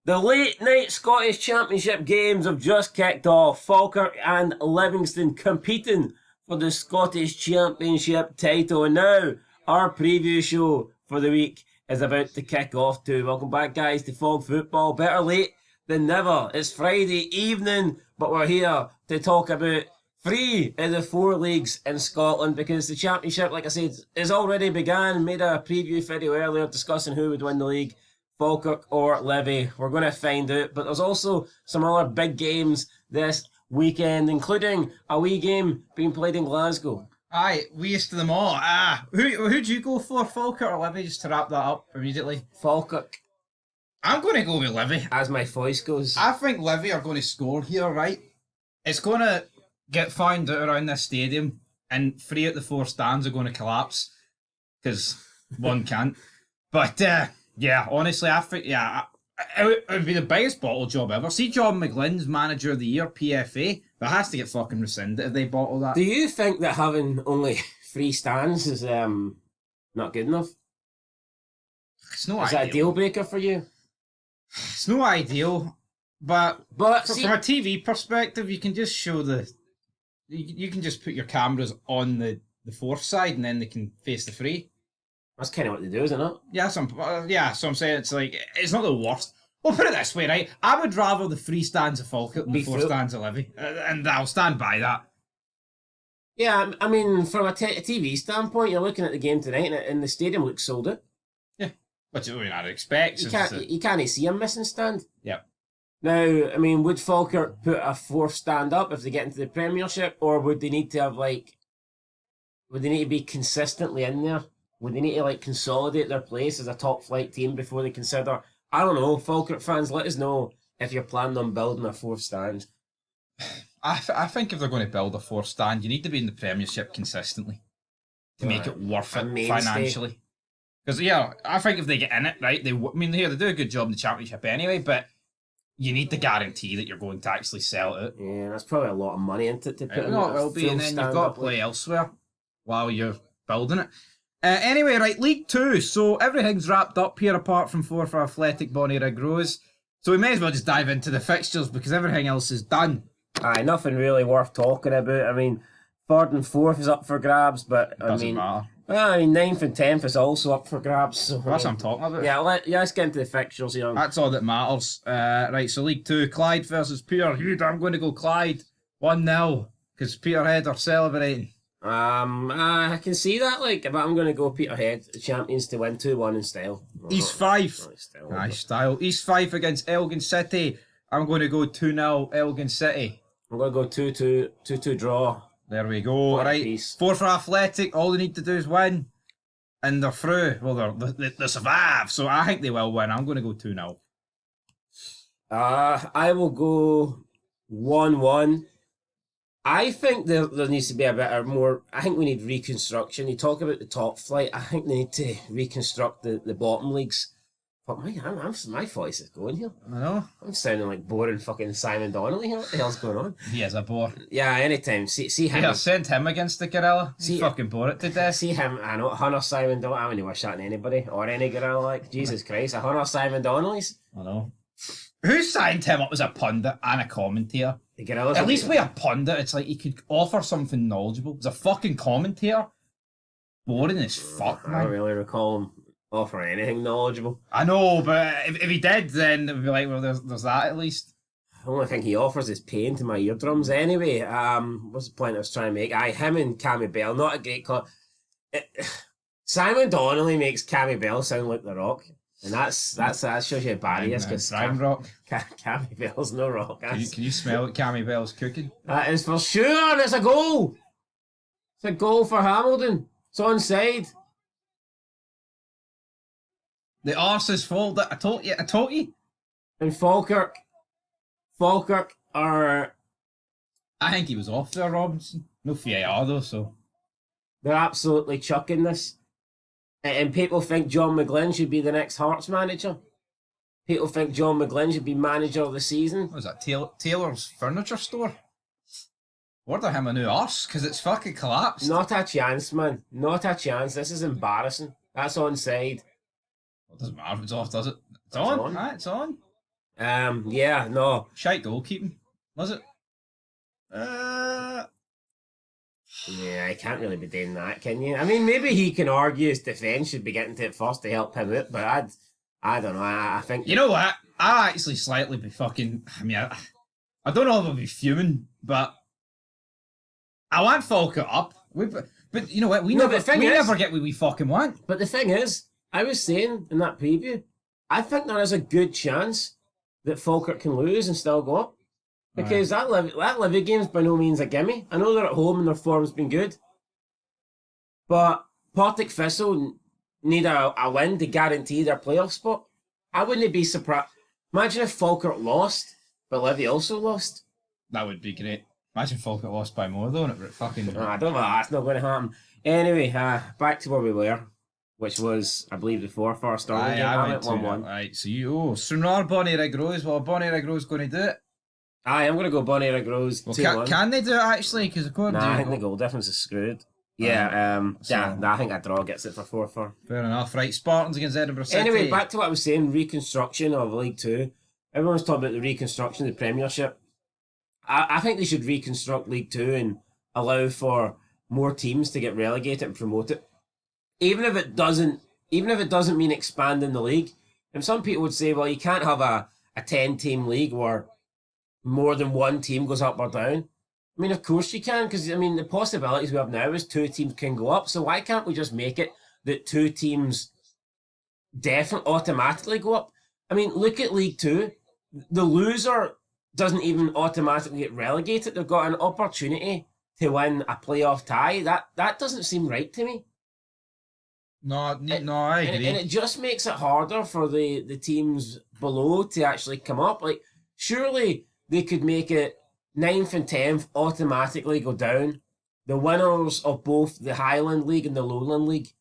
The late night Scottish Championship games have just kicked off. Falkirk and Livingston competing for the Scottish Championship title. And now our preview show for the week is about to kick off too. Welcome back, guys, to Fog Football. Better late than never. It's Friday evening, but we're here to talk about three of the four leagues in Scotland because the Championship, like I said, is already began. Made a preview video earlier discussing who would win the league. Falkirk or Livy. We're going to find out. But there's also some other big games this weekend, including a wee game being played in Glasgow. Aye, weest of them all. Who'd you go for, Falkirk or Livy, just to wrap that up immediately? Falkirk. I'm going to go with Livy. As my voice goes. I think Livy are going to score here, right? It's going to get found out around this stadium, and 3 out of the 4 stands are going to collapse, because one can't. But, yeah, honestly, I think, it would be the biggest bottle job ever. See John McGlynn's Manager of the Year, PFA, that has to get fucking rescinded if they bottle that. Do you think that having only 3 stands is not good enough? It's no Is ideal. that a deal breaker for you? It's no ideal, but see, from a TV perspective, you can just show you can just put your cameras on the 4th side and then they can face the 3. That's kind of what they do, isn't it? Yeah, so I'm saying it's not the worst. Well, put it this way, right? I would rather the 3 stands of Falkirk than the 4 stands of Livy, and I'll stand by that. Yeah, I mean, from a TV standpoint, you're looking at the game tonight, and the stadium looks sold out. Yeah, which I'd expect. You can't see a missing stand. Yeah. Now, I mean, would Falkirk put a 4th stand up if they get into the Premiership, or would they need to have would they need to be consistently in there? Would they need to consolidate their place as a top flight team before they consider? I don't know. Falkirk fans, let us know if you're planning on building a 4th stand. I think if they're going to build a 4th stand, you need to be in the Premiership consistently to make it worth it financially. Because I think if they get in it, right, they do a good job in the Championship anyway, but you need to guarantee that you're going to actually sell it. Yeah, that's probably a lot of money into it to put it will be, and then you've got to play elsewhere while you're building it. Anyway, right, League 2. So everything's wrapped up here apart from 4 for Athletic Bonnyrigg Rose. So we may as well just dive into the fixtures because everything else is done. Aye, nothing really worth talking about. I mean, 3rd and 4th is up for grabs, but Doesn't matter. Well, I mean, 9th and 10th is also up for grabs. So, that's what I'm talking about. Yeah, let's get into the fixtures here. That's all that matters. Right, so League 2, Clyde versus Peterhead. I'm going to go Clyde 1-0 because Peterhead are celebrating. I can see that, but I'm going to go Peterhead, the champions, to win 2-1 in style. East Fife. Style. East Fife against Elgin City. I'm going to go 2-0 Elgin City. I'm going to go 2-2 draw. There we go. Right. 4 for Athletic. All they need to do is win. And they're through. Well, they survive. So I think they will win. I'm going to go 2-0. I will go 1-1. I think there needs to be a bit more. I think we need reconstruction. You talk about the top flight. I think they need to reconstruct the bottom leagues. But my voice is going here. I know. I'm sounding like boring fucking Simon Donnelly here. What the hell's going on? He is a bore. Yeah, anytime. See him. Yeah, send him against the gorilla. He fucking bore it to death. See him. I know. Hunter Simon Donnelly. I wouldn't wish that on anybody or any gorilla. Jesus Christ. A Hunter Simon Donnelly's. I know. Who signed him up as a pundit and a commentator? The gorillas. At least with a pundit, it's like he could offer something knowledgeable. As a fucking commentator, boring as fuck, man. I don't really recall him offering anything knowledgeable. I know, but if he did, then it would be like, well, there's that at least. The only thing he offers is pain to my eardrums anyway. What's the point I was trying to make? Him and Cammy Bell, not a great Simon Donnelly makes Cammy Bell sound like The Rock. And that shows you how bad he is, because Rock. Cammy Bell's no Rock. Can you smell what Cammy Bell's cooking? That is for sure, and it's a goal. It's a goal for Hamilton. It's onside. The arse is full. I told you. And Falkirk are... I think he was off there, Robinson. No VAR though, so... They're absolutely chucking this. And people think John McGlynn should be the next Hearts manager. People think John McGlynn should be manager of the season. What was that, Taylor's furniture store? Order him a new arse, because it's fucking collapsed. Not a chance, man. Not a chance. This is embarrassing. That's onside. Well, it doesn't matter if it's off, does it? It's on. Right, it's on. Yeah, no. Shite goalkeeping, was it? Yeah, I can't really be doing that, can you? I mean, maybe he can argue his defence should be getting to it first to help him out, but I don't know. I think You know what? I'll actually slightly be fucking. I mean, I don't know if I'll be fuming, but I want Falkett up. But you know what? We No, never, but the thing we is- never get what we fucking want. But the thing is, I was saying in that preview, I think there is a good chance that Falkirk can lose and still go up. Because that Livy game's by no means a gimme. I know they're at home and their form's been good. But Partick Thistle need a win to guarantee their playoff spot. I wouldn't be surprised. Imagine if Falkirk lost, but Livy also lost. That would be great. Imagine Falkett lost by more though, and it fucking. I don't know, that's not going to happen. Anyway, back to where we were, which was, I believe, the 4-4 Stirling game. I went 1-1. Right, so Stranraer Bonnie Rig Rose. Well, Bonnie Rig Rose going to do it. I am going to go Bonnie Rig Rose Well, 2-1. can they do it actually? Because according Nah, I think to the goal difference is screwed. Yeah, I think a draw gets it for 4-4. fair enough. Right, Spartans against Edinburgh City. Anyway, back to what I was saying, reconstruction of League Two. Everyone's talking about the reconstruction of the Premiership. I think they should reconstruct League Two and allow for more teams to get relegated and promote it. Even if it doesn't mean expanding the league. And some people would say, well, you can't have a 10-team league where more than one team goes up or down. I mean, of course you can, because I mean the possibilities we have now is 2 teams can go up. So why can't we just make it that 2 teams definitely automatically go up? I mean, look at League Two. The loser doesn't even automatically get relegated. They've got an opportunity to win a playoff tie. That doesn't seem right to me. No, I agree. And it just makes it harder for the teams below to actually come up. Like, surely they could make it 9th and 10th automatically go down. The winners of both the Highland League and the Lowland League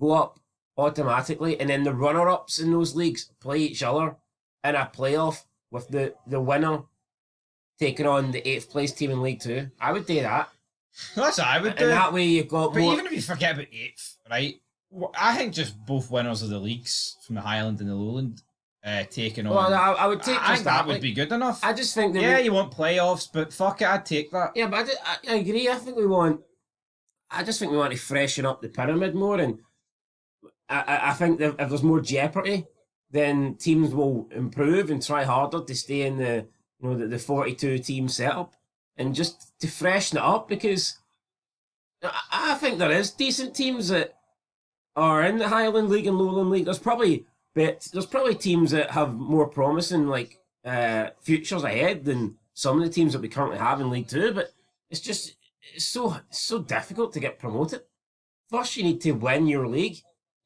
go up automatically, and then the runner-ups in those leagues play each other in a playoff with the winner taking on the 8th place team in League Two. I would do that. That's what I would do. And that way you've got But more... even if you forget about 8th, right? I think just both winners of the leagues from the Highland and the Lowland taking on. Well, I would take I just think that like, would be good enough. I just think that yeah, you want playoffs, but fuck it, I'd take that. Yeah, but I agree. I just think we want to freshen up the pyramid more, and I think that if there's more jeopardy, then teams will improve and try harder to stay in the 42 team setup, and just to freshen it up, because I think there is decent teams that are in the Highland League and Lowland League. There's probably teams that have more promising futures ahead than some of the teams that we currently have in League Two, but it's so difficult to get promoted. First, you need to win your league,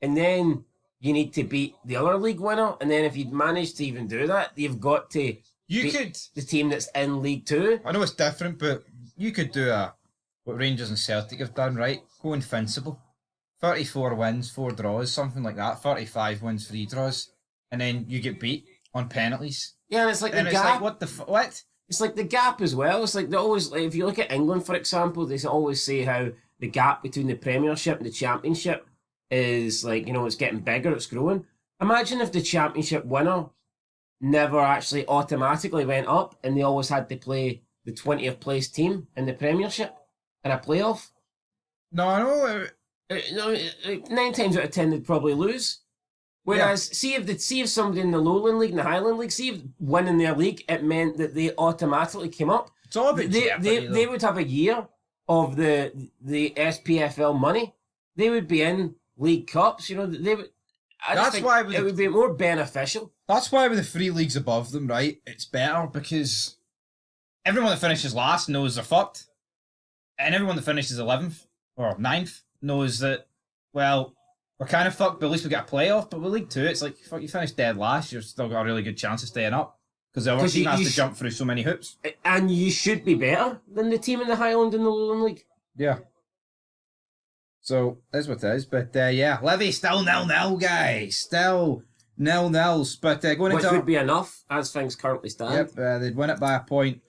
and then you need to beat the other league winner, and then if you manage to even do that, you've got to beat the team that's in League Two. I know it's different, but you could do what Rangers and Celtic have done, right? Go invincible. 34 wins, 4 draws, something like that. 35 wins, 3 draws, and then you get beat on penalties. Yeah, and it's like And the it's gap. like, what? It's like the gap as well. It's like they always, like, if you look at England, for example, they always say how the gap between the Premiership and the Championship is like, it's getting bigger, it's growing. Imagine if the Championship winner never actually automatically went up and they always had to play the 20th place team in the Premiership in a playoff. No, I know. 9 times out of 10 they'd probably lose. Whereas, see if somebody in the Lowland League and the Highland League, see if winning their league, it meant that they automatically came up. It's all about They would have a year of the SPFL money. They would be in League Cups. They would. It would be more beneficial. That's why with the 3 leagues above them, right, it's better because everyone that finishes last knows they're fucked. And everyone that finishes 11th or 9th knows that, well, we're kind of fucked, but at least we get a playoff. But with League Two, it's like, fuck, you finish dead last, you've still got a really good chance of staying up. Because the other team has to jump through so many hoops. And you should be better than the team in the Highland and the Lowland League. Yeah. So, that's what it is. But, yeah, Livy still 0-0, guys. Still 0-0s. But going Which into... would be enough, as things currently stand. Yep, they'd win it by a point.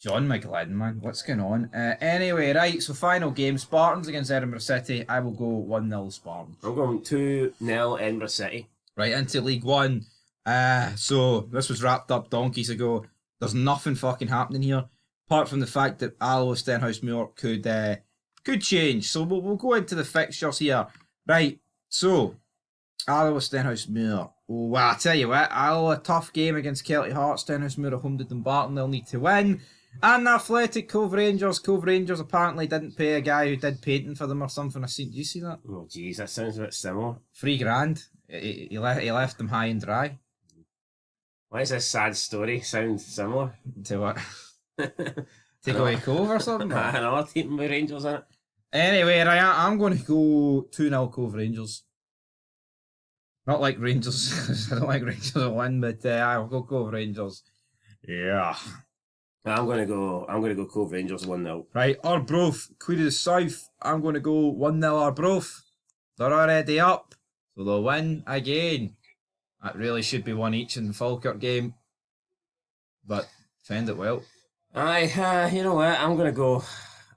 John McLean, man, what's going on? Anyway, right, so final game, Spartans against Edinburgh City. I will go 1-0 Spartans. I'm going 2-0 Edinburgh City. Right, into League One. So this was wrapped up donkeys ago. There's nothing fucking happening here, apart from the fact that Alloa Stenhousemuir could change. So we'll go into the fixtures here. Right, so Alloa Stenhousemuir. Oh, well, I tell you what, Alloa, tough game against Kelty Hearts. Stenhousemuir at home to Dumbarton, they'll need to win. And the Athletic Cove Rangers. Cove Rangers apparently didn't pay a guy who did painting for them or something. Did you see that? Oh, jeez, that sounds a bit similar. $3,000. He left them high and dry. Why does this sad story sound similar? To what? Take away Cove or something? Another team with Rangers in it. Anyway, I'm going to go 2-0 Cove Rangers. Not like Rangers. I don't like Rangers to win, but I'll go Cove Rangers. Yeah. I'm gonna go Cove Rangers 1-0. Right, Arbroath, Queen of the South. I'm going to go 1-0 Arbroath. They're already up, so they'll win again. That really should be one each in the Falkirk game, but defend it well. Aye, you know what? I'm gonna go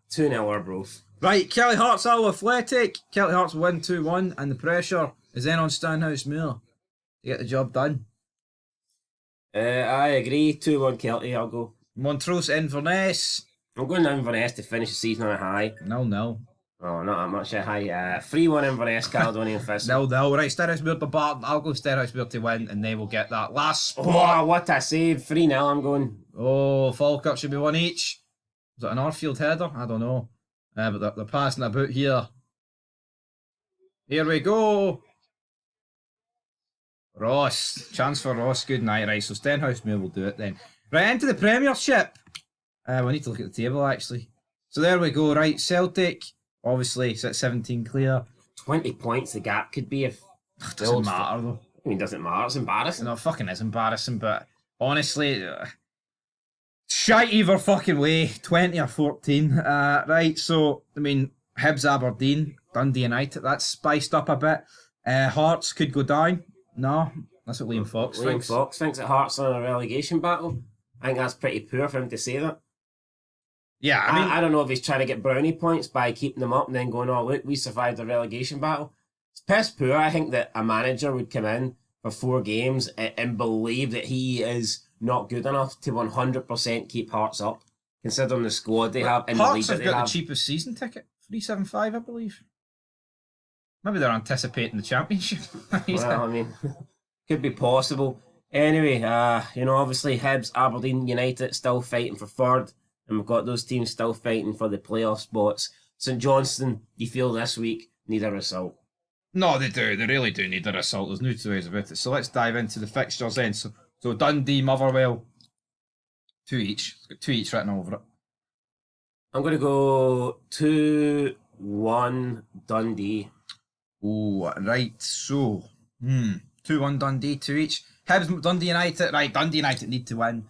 2-0 Arbroath. Right, Kelly Hearts Alloa Athletic. Kelly Hearts win 2-1, and the pressure is then on Stenhousemuir to get the job done. I agree. 2-1 Kelty. I'll go. Montrose Inverness. I'm going to Inverness to finish the season on a high. 0-0. Oh, not that much a high. 3-1 Inverness, Caledonian Thistle. 0-0. Right, Stenhousemuir to Barton. I'll go Stenhousemuir to win, and they will get that last spot. Oh, what a save. 3-0 I'm going. Oh, Falkirk should be one each. Was it an Arfield header? I don't know. But they're passing about here. Here we go. Ross. Chance for Ross. Good night. Right, so Stenhousemuir will do it then. Right, into the Premiership. We need to look at the table, actually. So there we go. Right, Celtic. Obviously, it's at 17 clear. 20 points the gap could be if... Doesn't matter, though. I mean, doesn't matter. It's embarrassing. No, it fucking is embarrassing, but honestly... shite either fucking way. 20 or 14. Right, so, I mean, Hibs Aberdeen, Dundee United, that's spiced up a bit. Hearts could go down. No, that's what Liam Fox thinks. Liam Fox thinks that Hearts are in a relegation battle. I think that's pretty poor for him to say that. Yeah, I don't know if he's trying to get brownie points by keeping them up and then going, oh, look, we survived the relegation battle. It's piss poor. I think that a manager would come in for 4 games and believe that he is not good enough to 100% keep Hearts up, considering the squad they have and the league that they have. Hearts have got the cheapest season ticket, $375, I believe. Maybe they're anticipating the championship. Well, I mean, could be possible. Anyway, obviously Hibs, Aberdeen, United still fighting for 3rd, and we've got those teams still fighting for the playoff spots. St Johnstone, you feel this week, need a result. No, they do. They really do need a result. There's no two ways about it. So let's dive into the fixtures then. So Dundee, Motherwell, 2 each. It's got 2 each written over it. I'm going to go 2-1 Dundee. Oh, right. So, 2-1 Dundee, 2 each. Hibs, Dundee United. Right, Dundee United need to win.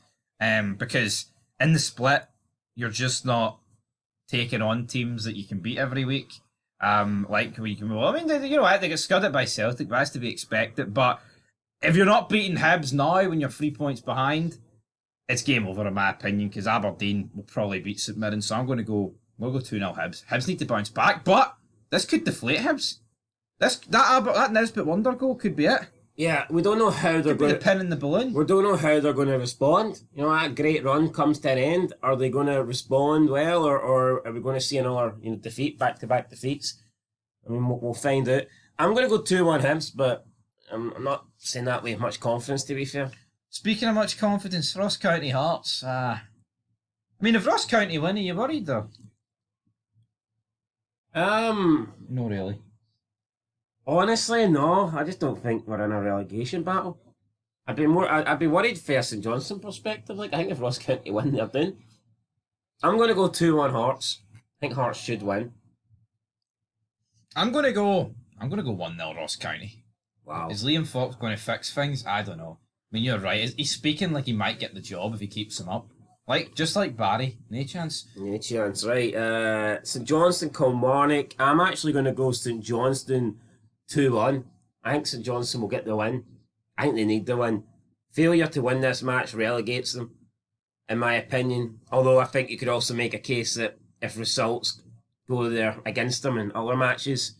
Because in the split, you're just not taking on teams that you can beat every week. Like we can. Well, I mean, you know what? They get scudded by Celtic. That's to be expected. But if you're not beating Hibs now when you're 3 points behind, it's game over in my opinion. Because Aberdeen will probably beat St Mirren. So I'm going to go. We'll go 2-0 Hibs. Hibs need to bounce back, but this could deflate Hibs. That Nisbet wonder goal could be it. Yeah, we don't know how they're going to... the pin in the balloon. We don't know how they're going to respond. You know, that great run comes to an end. Are they going to respond well, or are we going to see another defeat, back-to-back defeats? I mean, we'll find out. I'm going to go 2-1 Hibs, but I'm not saying that with much confidence, to be fair. Speaking of much confidence, Ross County Hearts. I mean, if Ross County win, are you worried, though? No, really. Honestly, no. I just don't think we're in a relegation battle. I'd be worried for a St Johnstone perspective. Like, I think if Ross County win, they're done. I'm going to go 2-1 Hearts. I think Hearts should win. I'm going to go 1-0 Ross County. Wow. Is Liam Fox going to fix things? I don't know. I mean, you're right. He's speaking like he might get the job if he keeps him up. Just like Barry. No chance. No chance, right. St Johnstone, Kilmarnock. I'm actually going to go St Johnstone 2-1. I think St Johnstone will get the win. I think they need the win. Failure to win this match relegates them, in my opinion. Although I think you could also make a case that if results go there against them in other matches,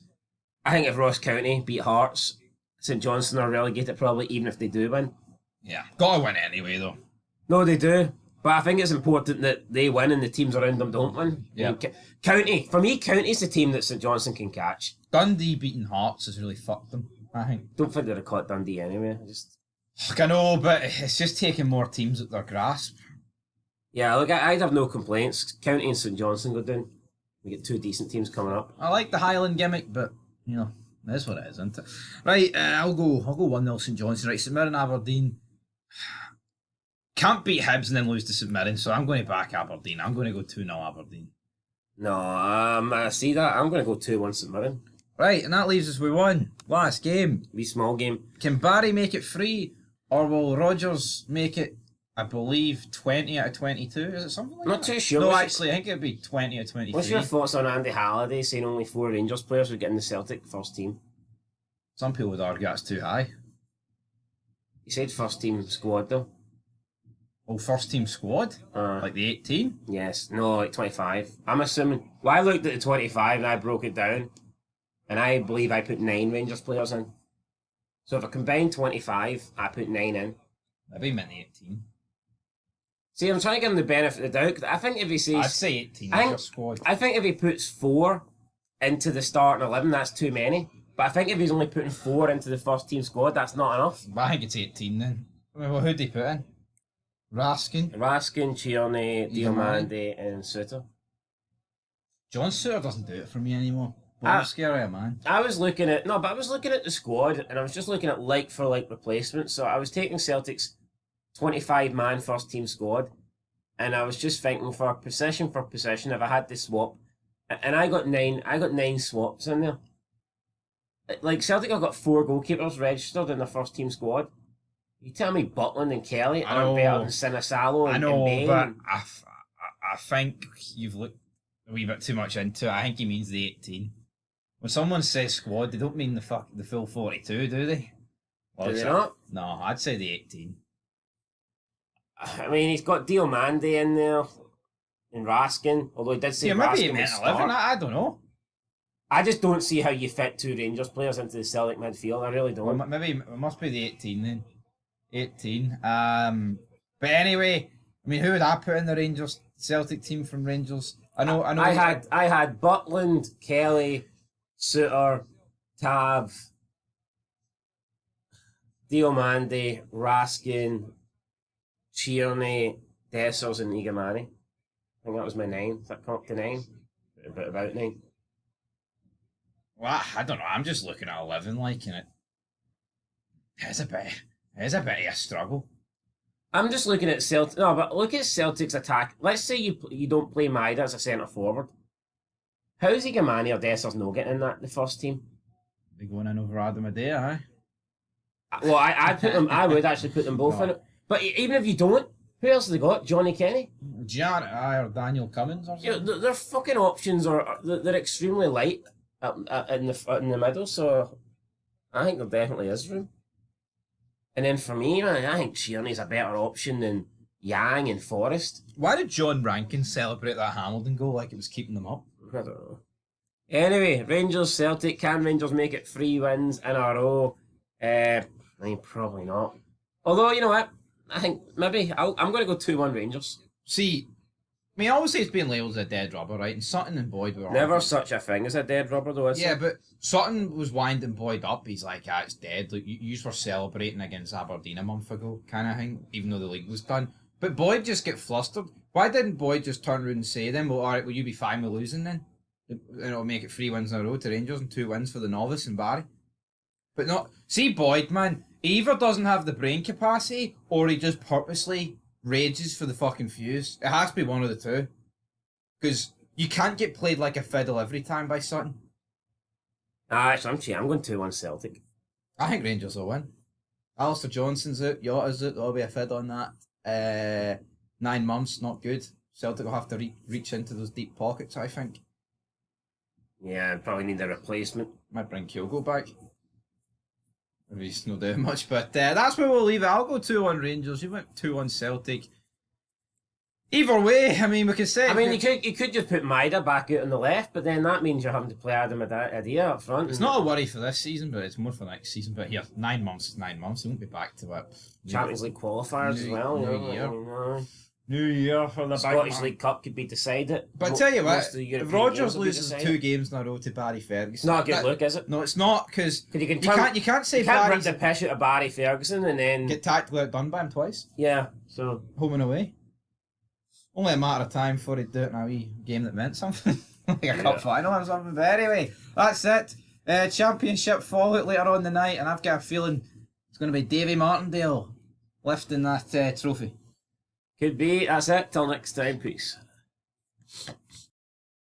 I think if Ross County beat Hearts, St Johnstone are relegated probably even if they do win. Yeah, gotta win anyway though. No, they do. But I think it's important that they win and the teams around them don't win. Yeah. County, for me, County's the team that St Johnstone can catch. Dundee beating Hearts has really fucked them, I think. Don't think they'd have caught Dundee anyway. I know, but it's just taking more teams at their grasp. Yeah, look, I'd have no complaints. County and St Johnstone go down. We get two decent teams coming up. I like the Highland gimmick, but you know, that's what it is, isn't it? Right, I'll go 1-0 St Johnstone. Right, St Mirren Aberdeen. Can't beat Hibs and then lose to St Mirren, so I'm going to back Aberdeen. I'm going to go 2-0 Aberdeen. No, I see that. I'm going to go 2-1 St Mirren. Right, and that leaves us with one last game. Wee small game. Can Barry make it free, or will Rodgers make it, I believe, 20 out of 22? Is it something like that? Not too sure. No, actually, I think it'd be 20 out of 23. What's your thoughts on Andy Halliday saying only 4 Rangers players would get in the Celtic first team? Some people would argue that's too high. He said first team squad though. Oh, first team squad? Like the 18? Yes. No, like 25. I'm assuming. Well, I looked at the 25 and I broke it down. And I believe I put 9 Rangers players in. So if I combine 25, I put 9 in. Maybe meant 18. See, I'm trying to give him the benefit of the doubt. 'Cause I think if he says... I'd say 18 is your squad. I think if he puts 4 into the starting 11, that's too many. But I think if he's only putting 4 into the first team squad, that's not enough. But I think it's 18 then. Well, who'd he put in? Raskin? Tierney, Diomande, and Suter. John Suter doesn't do it for me anymore. I'm scary, man. I was looking at the squad, and I was just looking at like for like replacements. So I was taking Celtic's 25-man first team squad, and I was just thinking for possession if I had to swap, and I got 9 swaps in there. Like Celtic have got 4 goalkeepers registered in their first team squad. You tell me Butland and Kelly aren't better than Sinisalo and Bain? But I think you've looked a wee bit too much into it. I think he means the 18. When someone says squad, they don't mean the full 42, do they? Well, do they not? No, I'd say the 18. I mean, he's got Diomande in there and Raskin, although he did say maybe Raskin he meant 11. I don't know. I just don't see how you fit 2 Rangers players into the Celtic midfield. I really don't. Well, maybe it must be the 18 then. 18. But anyway, I mean, who would I put in the Rangers Celtic team from Rangers? I know. I had Butland, Kelly, Suter, Tav, Diomande, Raskin, Tierney, Dessers, and Igamani. I think that was my 9. Is that come up to 9? About 9. Well, I don't know. I'm just looking at 11, liking it. It's a bit of a struggle. I'm just looking at Celtic. No, but look at Celtic's attack. Let's say you don't play Maida as a centre forward. How's Igamani or Dessers no getting in the first team? Be going in over Adam Adea, huh? Well, I would actually put them both in it. But even if you don't, who else have they got? Johnny Kenny? Or Daniel Cummins or something? You know, their fucking options they're extremely light in the middle, so I think there definitely is room. And then for me, man, I think Tierney's a better option than Yang and Forrest. Why did John Rankin celebrate that Hamilton goal like it was keeping them up? I don't know. Anyway, Rangers Celtic. Can Rangers make it 3 wins in a row? I mean, probably not. Although, you know what? I think maybe I'm going to go 2-1 Rangers. See, I mean, I always say it's being labelled as a dead rubber, right? And Sutton and Boyd were never such a thing as a dead rubber, though. Yeah, but Sutton was winding Boyd up. He's like, it's dead. Like you were celebrating against Aberdeen a month ago, kind of thing, even though the league was done. But Boyd just get flustered. Why didn't Boyd just turn around and say then, well, all right, will you be fine with losing then? It'll make it 3 wins in a row to Rangers and 2 wins for the novice and Barry. But not. See, Boyd, man, he either doesn't have the brain capacity or he just purposely rages for the fucking fuse. It has to be one of the two. Because you can't get played like a fiddle every time by Sutton. Actually, I'm going 2-1 Celtic. I think Rangers will win. Alistair Johnson's out, Yotta's out, there'll be a fid on that. 9 months, not good. Celtic will have to reach into those deep pockets, I think. Yeah, probably need a replacement. Might bring Kyogo back. Maybe he's not doing much, but that's where we'll leave it. I'll go 2-1 Rangers. You went 2-1 Celtic. Either way, I mean, we can say. I mean, you could just put Maida back out on the left, but then that means you're having to play Adam Adia up front. It's not a worry for this season, but it's more for next season. But here, 9 months is 9 months. He won't be back to what? Champions League qualifiers as well. New year for the Scottish League Cup could be decided. But I tell you what, Most of the if European Rodgers games will be loses decided. 2 games in a row to Barry Ferguson, Not a good look, is it? No, it's not, because you you can't say you can't rip Barry's the piss out of Barry Ferguson and then get tactically outdone by him twice, yeah. So home and away. Only a matter of time before he'd do it in a wee game that meant something, like a cup final or something. But anyway, that's it. Championship fallout later on the night, and I've got a feeling it's going to be Davy Martindale lifting that trophy. could be. That's it. Till next time. Peace.